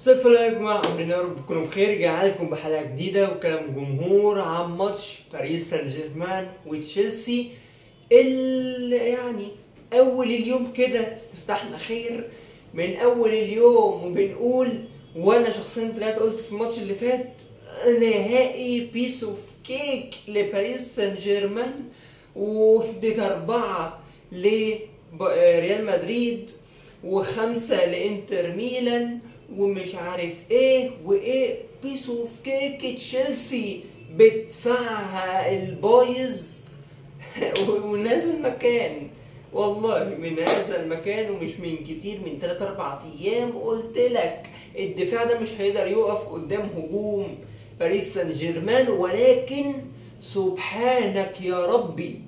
مساء الفل يا جماعة، عاملين يا رب تكونوا بخير. جاي لكم بحلقة جديدة وكلام جمهور عن ماتش باريس سان جيرمان وتشيلسي اللي يعني أول اليوم كده استفتحنا خير من أول اليوم وبنقول، وأنا شخصيا طلعت قلت في الماتش اللي فات نهائي بيس اوف كيك لباريس سان جيرمان، واديت 4 لريال مدريد و5 لانتر ميلان ومش عارف ايه وايه. بيس اوف كيك تشيلسي بدفعها البايظ ونازل مكان، والله من هذا المكان ومش من كتير، من 3-4 ايام قلت لك الدفاع ده مش هيقدر يقف قدام هجوم باريس سان جيرمان. ولكن سبحانك يا ربي،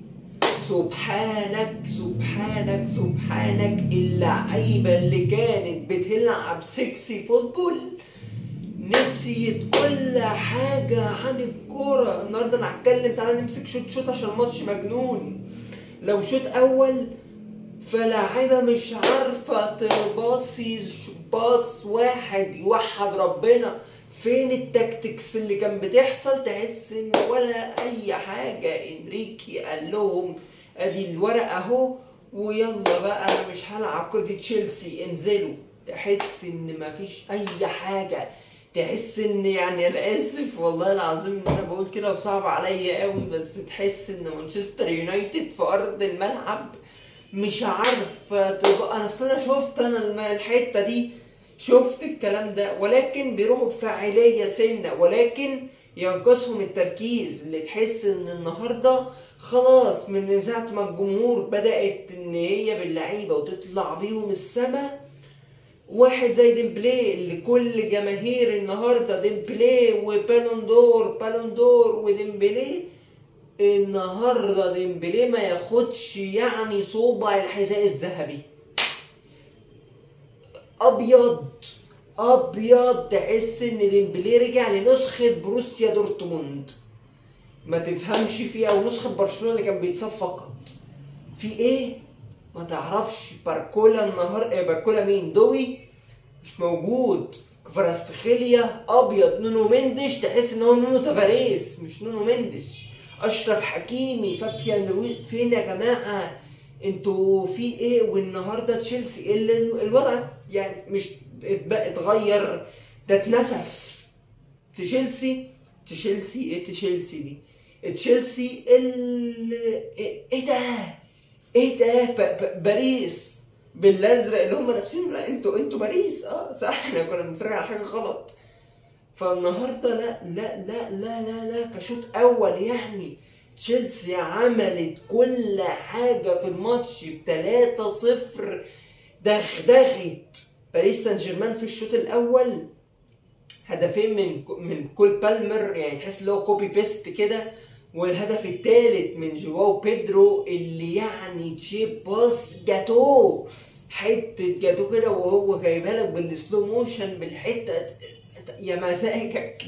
سبحانك سبحانك سبحانك، اللعيبة اللي كانت بتلعب سكسي فوتبول نسيت كل حاجة عن الكورة. النهاردة انا هتكلم، تعالى نمسك شوط عشان الماتش مجنون. لو شوط اول فلاعيبة مش عارفة تباصي باص واحد يوحد ربنا. فين التكتكس اللي كان بتحصل؟ تحس ان ولا اي حاجة. انريكي قال لهم ادي الورق اهو ويلا بقى انا مش هلعب كرة تشيلسي، انزلوا. تحس ان مفيش اي حاجة، تحس ان يعني انا اسف والله العظيم ان انا بقول كده وصعب عليا قوي، بس تحس ان مانشستر يونايتد في ارض الملعب مش عارفة تبقى. انا اصلا شفت الحتة دي، شفت الكلام ده، ولكن بيروحوا بفاعلية سنة، ولكن ينقصهم التركيز. اللي تحس ان النهاردة خلاص من ساعة ما الجمهور بدأت ان هي باللعيبة وتطلع بيهم السما، واحد زي ديمبلي اللي كل جماهير النهاردة ديمبلي بالون دور وديمبلي. النهاردة ديمبلي ما ياخدش يعني صوبع الحذاء الذهبي. ابيض تحس ان ديمبلي رجع لنسخة بروسيا دورتموند، ما تفهمش فيه، او نسخة برشلونة اللي كان بيتصاب فقط. في ايه ما تعرفش. باركولا النهار باركولا مين؟ دوي مش موجود. كفاراتسخيليا ابيض. نونو مندش تحس ان هو نونو تافاريس مش نونو مندش. اشرف حكيمي، فابيان رويز، فين يا جماعه انتوا في ايه؟ والنهارده تشيلسي الوضع يعني مش اتغير، ده اتنسف. تشيلسي ايه تشيلسي دي؟ تشيلسي ايه ده باريس بالازرق اللي هم لابسينه. لا انتوا باريس. صح، احنا كنا بنتفرج على حاجه غلط. فالنهارده لا كشوط اول يعني تشيلسي عملت كل حاجه في الماتش ب3-0. دغدغت باريس سان جيرمان في الشوط الاول. هدفين من كول بالمر، يعني تحس اللي هو كوبي بيست كده. والهدف الثالث من جواو بيدرو اللي يعني تشيب باص جاتوه، حته جاتوه كده وهو جايبها لك بالسلو موشن بالحته. يا مزاجك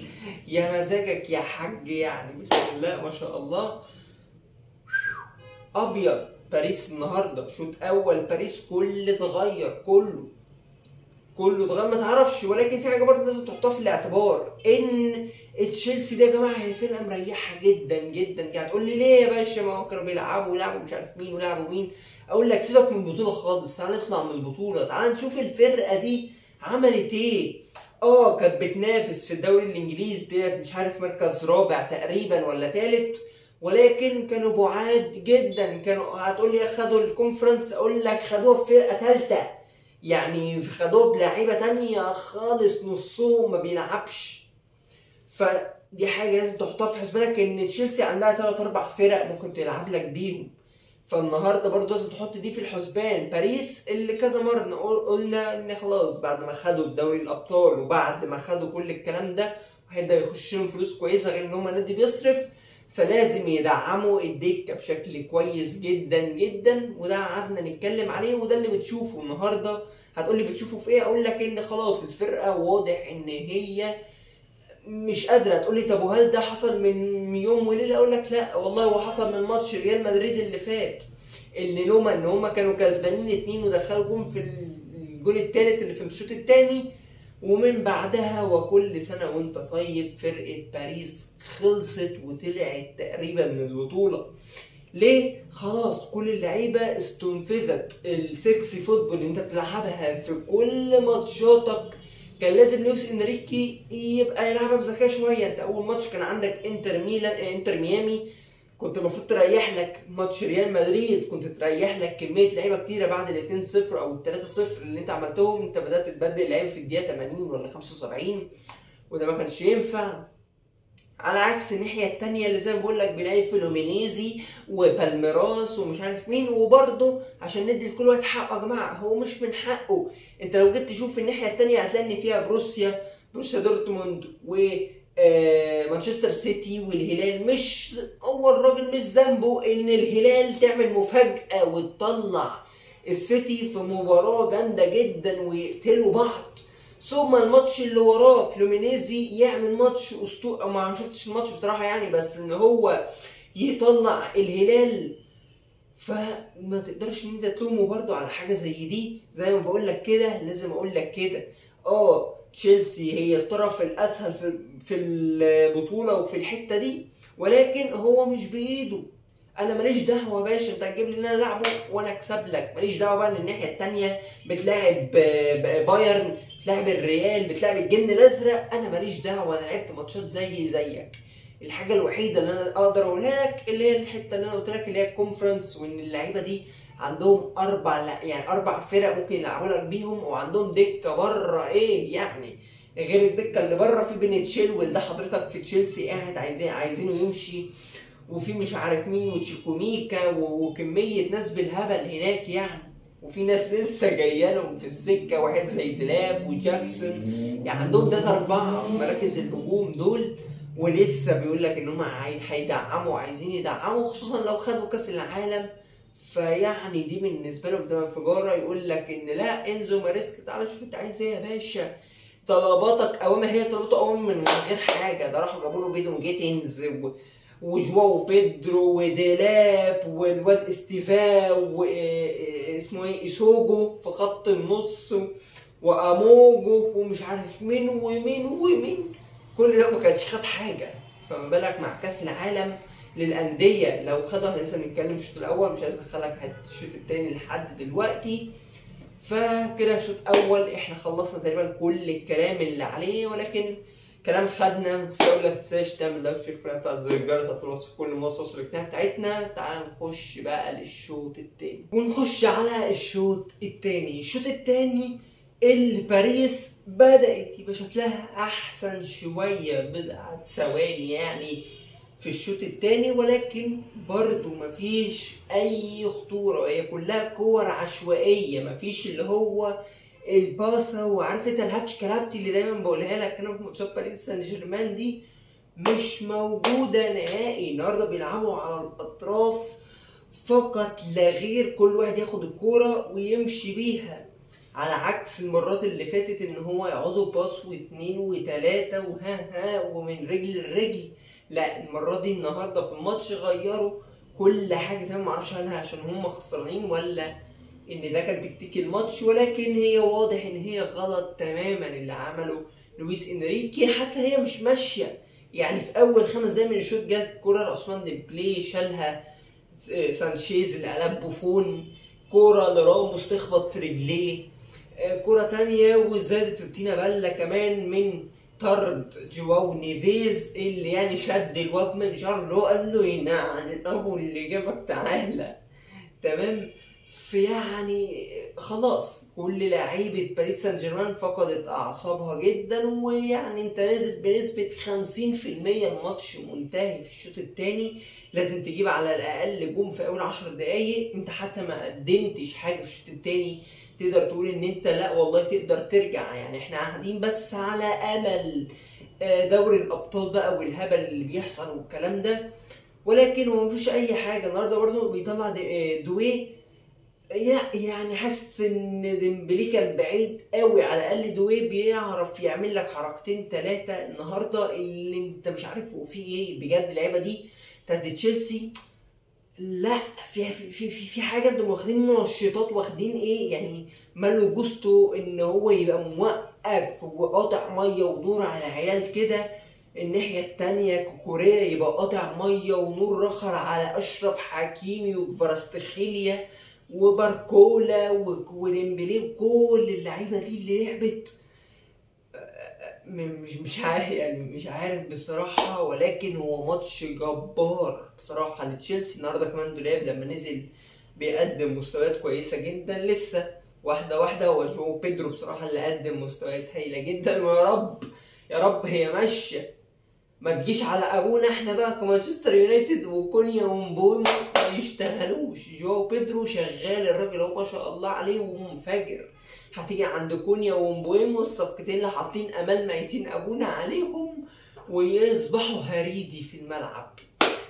يا مزاجك يا حاج، يعني بسم الله ما شاء الله. ابيض باريس النهارده شوط اول باريس كله اتغير، كله اتغير ما تعرفش. ولكن في حاجه برضه لازم تحطها في الاعتبار، ان تشيلسي ده يا جماعه هي فرقه مريحه جدا جدا. يعني هتقول لي ليه يا باشا؟ ما هو كانوا بيلعبوا مش عارف مين ولعبوا مين. اقول لك سيبك من البطوله خالص، تعال نطلع من البطوله، تعال نشوف الفرقه دي عملت ايه. كانت بتنافس في الدوري الانجليزي ديت، مش عارف مركز رابع تقريبا ولا ثالث، ولكن كانوا بعاد جدا. كانوا هتقول لي خدوا الكونفرنس، اقول لك خدوها في فرقه ثالثه، يعني خدوه بلعيبه تانية خالص، نصهم ما بيلعبش. فدي حاجه لازم تحطها في حسبانك، ان تشيلسي عندها 3-4 فرق ممكن تلعب لك بيهم. فالنهارده برضه لازم تحط دي في الحسبان. باريس اللي كذا مره قلنا ان خلاص بعد ما خدوا دوري الابطال وبعد ما خدوا كل الكلام ده هيبدا يخش لهم فلوس كويسه، غير ان هم نادي بيصرف، فلازم يدعموا الدكه بشكل كويس جدا جدا. وده قعدنا نتكلم عليه، وده اللي بتشوفه النهارده. هتقولي بتشوفه في ايه؟ اقول لك ان خلاص الفرقه واضح ان هي مش قادره. تقولي طب وهل ده حصل من يوم وليله؟ اقول لك لا والله، هو حصل من ماتش ريال مدريد اللي فات، اللي لوما ان هم كانوا كسبانين 2 ودخلوا جون في الجول الثالث اللي في الشوط الثاني، ومن بعدها وكل سنة وانت طيب فرقة باريس خلصت وطلعت تقريبا من البطولة. ليه؟ خلاص كل اللعيبة استنفذت السكسي فوتبول اللي انت بتلعبها في كل ماتشاتك. كان لازم لويس انريكي يبقى يلعبها بذكاء شوية. انت اول ماتش كان عندك انتر ميامي، كنت المفروض تريح لك ماتش ريال مدريد، كنت تريح لك كميه لعيبه كتيره بعد ال 2-0 او ال 3-0 اللي انت عملتهم. انت بدات تبدل لعيبه في الدقيقه 80 ولا 75 وده ما كانش ينفع. على عكس الناحيه الثانيه اللي زي ما بقول لك بيلعب فلومينيزي وبالميراس ومش عارف مين. وبرده عشان ندي لكل واحد حقه يا جماعه، هو مش من حقه. انت لو جيت تشوف الناحيه الثانيه هتلاقي ان فيها بروسيا دورتموند و مانشستر سيتي والهلال. مش هو الراجل مش ذنبه ان الهلال تعمل مفاجأة وتطلع السيتي في مباراة جامدة جدا ويقتلوا بعض، ثم الماتش اللي وراه فلومينيزي يعمل ماتش اسطوري. او ما شفتش الماتش بصراحة يعني، بس ان هو يطلع الهلال. فما تقدرش ان انت تلومه برده على حاجة زي دي. زي ما بقول لك كده لازم اقول لك كده، تشيلسي هي الطرف الاسهل في البطوله وفي الحته دي، ولكن هو مش بايده. انا ماليش دعوه يا باشا، انت هتجيب لي ان انا العبه وانا اكسب لك. ماليش دعوه بقى ان الناحيه الثانيه بتلاعب بايرن، بتلاعب الريال، بتلاعب الجن الازرق. انا ماليش دعوه، انا لعبت ماتشات زيك. الحاجه الوحيده اللي انا اقدر اقولها لك اللي هي الحته اللي انا قلت لك اللي هي الكونفرنس، وان اللعيبه دي عندهم اربع فرق ممكن يلعبوا لك بيهم، وعندهم دكه بره يعني غير الدكه اللي بره. في بين تشيلويل ده حضرتك في تشيلسي قاعد عايزينه يمشي، وفي مش عارف مين وتشيكوميكا وكميه ناس بالهبل هناك وفي ناس لسه جايه لهم في السكه، واحد زي ديلاب وجاكسون. عندهم 3-4 في مراكز الهجوم دول، ولسه بيقول لك ان هم هيدعموا وعايزين يدعموا، خصوصا لو خدوا كاس العالم. دي بالنسبه له بتبقى انفجاره. يقول لك ان لا انزو ماريسكا تعالى شوف انت عايز ايه يا باشا، طلباتك اوامر. هي طلباته اوامر من غير حاجه. ده راحوا جابوا له بيدون جيتنز وجواو بيدرو وديلاب والواد استيفا واسمه ايسوجو في خط النص واموجو ومش عارف مين ومين. كل ده ما كانش خد حاجه، فما بالك مع كاس العالم للانديه لو خدها. احنا لسه بنتكلم الشوط الاول، مش عايز ادخلك حته الشوط الثاني لحد دلوقتي. فكده الشوط الاول احنا خلصنا تقريبا كل الكلام اللي عليه، ولكن كلام خدنا. بس اقول لك متنساش تعمل لايك وشير وتفعل زر الجرس عشان توصل في كل ما توصل الاجتماع بتاعتنا. تعال نخش بقى للشوط الثاني، ونخش على الشوط الثاني. الشوط الثاني اللي باريس بدأت يبقى شكلها احسن شويه بضعة ثواني في الشوط الثاني، ولكن برضو مفيش اي خطوره. هي كلها كور عشوائيه، مفيش اللي هو الباسه. وعارف انت الهاتش كلابتي اللي دايما بقولها لك انا في ماتشات باريس سان جيرمان دي مش موجوده نهائي. النهارده بيلعبوا على الاطراف فقط لا غير، كل واحد ياخد الكوره ويمشي بيها، على عكس المرات اللي فاتت ان هو يقعدوا باص واثنين وثلاثه ومن رجل لرجل. لا المره دي النهارده في الماتش غيروا كل حاجه تمام. معرفش عنها عشان هم خسرانين ولا ان ده كان تكتيك الماتش، ولكن هي واضح ان هي غلط تماما اللي عمله لويس انريكي. حتى هي مش ماشيه في اول 5 دقايق من الشوط جت كوره لعثمان ديمبلي شالها سانشيز اللي قلب بوفون، كوره لراموس تخبط في رجليه، كوره تانية وزادت روتينا بالا كمان من طرد جواو نيفيز اللي شد الواد من شعره قال له ينعن ابو اللي جابك تعالى. تمام. خلاص كل لعيبه باريس سان جيرمان فقدت اعصابها جدا، انت نازل بنسبه 50% الماتش منتهي في الشوط الثاني. لازم تجيب على الاقل جون في اول 10 دقايق. انت حتى ما قدمتش حاجه في الشوط الثاني تقدر تقول ان انت لا والله تقدر ترجع. احنا قاعدين بس على امل دوري الابطال بقى والهبل اللي بيحصل والكلام ده، ولكن هو مفيش اي حاجه. النهارده برضه بيطلع دوي. حاسس ان ديمبلي كان بعيد قوي. على الاقل دوي بيعرف يعمل لك حركتين 3 النهارده اللي انت مش عارف هو فيه ايه بجد. اللعيبه دي بتاعت تشيلسي لا في حاجه انتوا واخدين منشطات، واخدين ايه مالو جوستو ان هو يبقى موقف وقاطع ميه ونور على عيال كده. الناحية التانية كوكوريا يبقى قاطع ميه ونور رخر على اشرف حكيمي وكفاراتسخيليا وباركولا وديمبلي وكل اللعيبه دي اللي لعبت. مش عارف يعني، مش عارف بصراحه، ولكن هو ماتش جبار بصراحه لتشيلسي. النهارده كمان دولاب لما نزل بيقدم مستويات كويسه جدا، لسه واحده واحده. هو جو بيدرو بصراحه اللي قدم مستويات هايله جدا، ويا رب يا رب هي ماشيه ما تجيش على ابونا احنا بقى كمانشستر يونايتد وكونيا ومبويمو ما يشتغلوش. جو بيدرو شغال الراجل اهو ما شاء الله عليه ومنفجر. هتيجي عند كونيا ومبويمو الصفقتين اللي حاطين امال ميتين ابونا عليهم ويصبحوا هريدي في الملعب.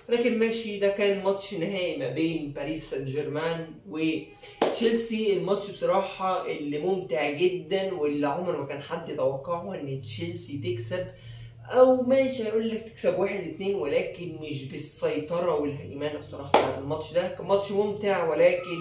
لكن ماشي، ده كان ماتش نهائي ما بين باريس سان جيرمان وتشيلسي. الماتش بصراحة اللي ممتع جدا واللي عمر ما كان حد يتوقعه ان تشيلسي تكسب، او ماشي هيقول لك تكسب 1-2، ولكن مش بالسيطرة والهيمنة بصراحة بتاعت الماتش ده. كان ماتش ممتع ولكن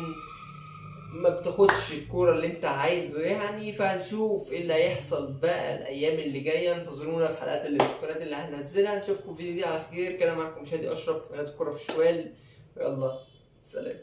ما بتاخدش الكورة اللي انت عايزه يعني. فهنشوف ايه اللي هيحصل بقى الايام اللي جاية. انتظرونا في حلقات الانتقالات اللي هننزلها. نشوفكم في الفيديو دي على خير. كان معاكم شادي اشرف قناة الكورة في الشوال. يلا سلام.